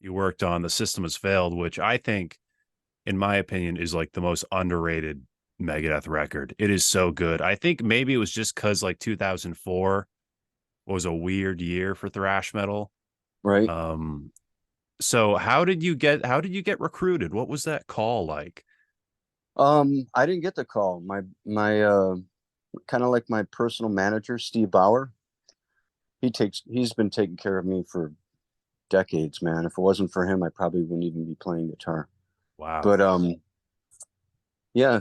you worked on The System Has Failed, which I think, in my opinion, is like the most underrated Megadeth record. It is so good. I think maybe it was just because like 2004 was a weird year for thrash metal. Right. Um, so how did you get recruited? What was that call like? I didn't get the call. My kind of like my personal manager, Steve Bauer. He's been taking care of me for decades, man. If it wasn't for him, I probably wouldn't even be playing guitar. Wow. But yeah,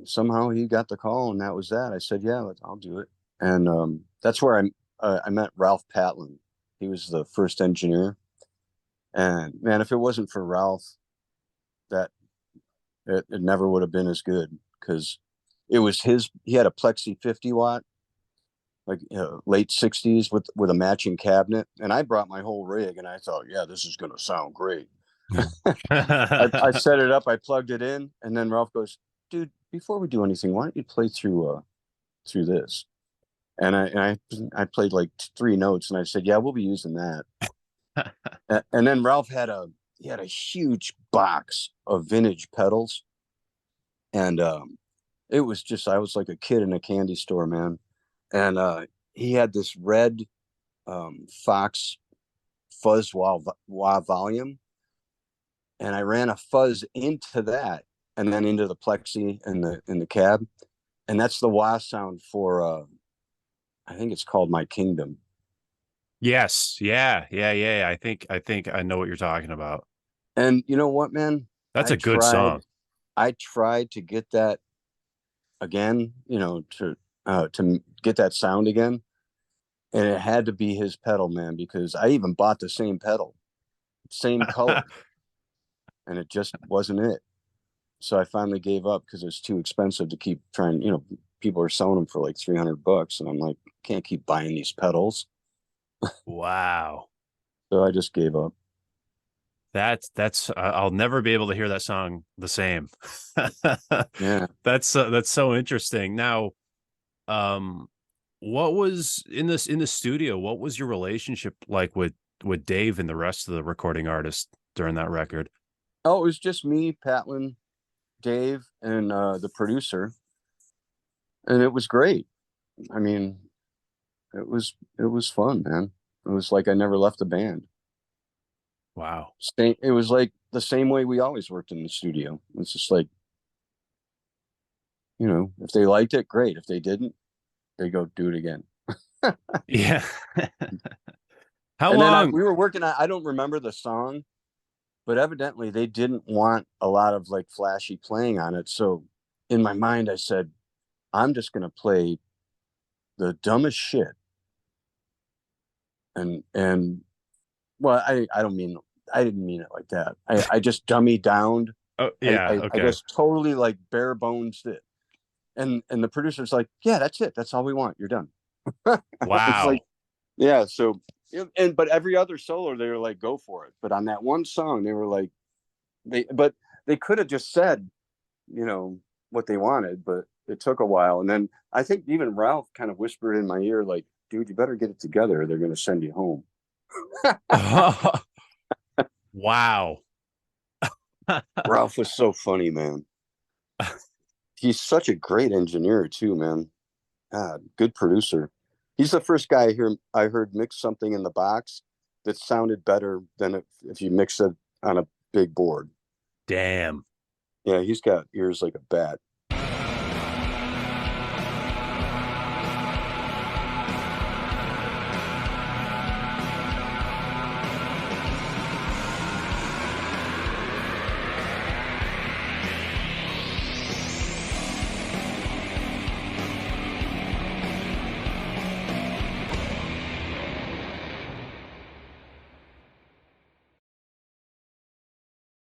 somehow he got the call, and that was that. I said, yeah, I'll do it. And that's where I met Ralph Patlin. He was the first engineer. And man, if it wasn't for Ralph, that it never would have been as good, because it was he had a Plexi 50 watt, like late 60s, with a matching cabinet. And I brought my whole rig, and I thought, yeah, this is going to sound great. I set it up, I plugged it in, and then Ralph goes, dude, before we do anything, why don't you play through this? And I played like 3 notes, and I said, yeah, we'll be using that. And then Ralph had a huge box of vintage pedals, and it was just, I was like a kid in a candy store, man. And he had this red Fox fuzz wah volume, and I ran a fuzz into that, and then into the plexi in the cab, and that's the wah sound for I think it's called My Kingdom. Yes. Yeah. Yeah. Yeah. I think I know what you're talking about. And you know what, man? That's I a good tried song. I tried to get that again, to get that sound again, and it had to be his pedal, man, because I even bought the same pedal, same color, and it just wasn't it. So I finally gave up because it's too expensive to keep trying. People are selling them for like $300, and I'm like, can't keep buying these pedals. Wow. So I just gave up. That's I'll never be able to hear that song the same. Yeah. That's so interesting. Now, um, what was in the studio? What was your relationship like with Dave and the rest of the recording artists during that record? Oh, it was just me, Patlin, Dave, and the producer, and it was great. I mean, it was fun, man. It was like I never left the band. Wow. It was like the same way we always worked in the studio. It's just like, if they liked it, great. If they didn't, they go do it again. Yeah. How And then long? we were working on, I don't remember the song, but evidently they didn't want a lot of like flashy playing on it. So in my mind, I said, I'm just going to play the dumbest shit. And well, I didn't mean it like that. I just dummy downed. Oh, I, yeah. I, I Okay. just totally like bare bones it. And the producer's like, yeah, that's it. That's all we want. You're done. It's like, Wow. yeah. So, but every other solo, they were like, go for it. But on that one song, they were like, but they could have just said, you know, what they wanted, but it took a while. And then I think even Ralph kind of whispered in my ear, like, dude, you better get it together, or they're going to send you home. Wow. Ralph was so funny, man. He's such a great engineer too, man. God, good producer. He's the first guy here I heard mix something in the box that sounded better than if you mix it on a big board. Damn. Yeah, he's got ears like a bat.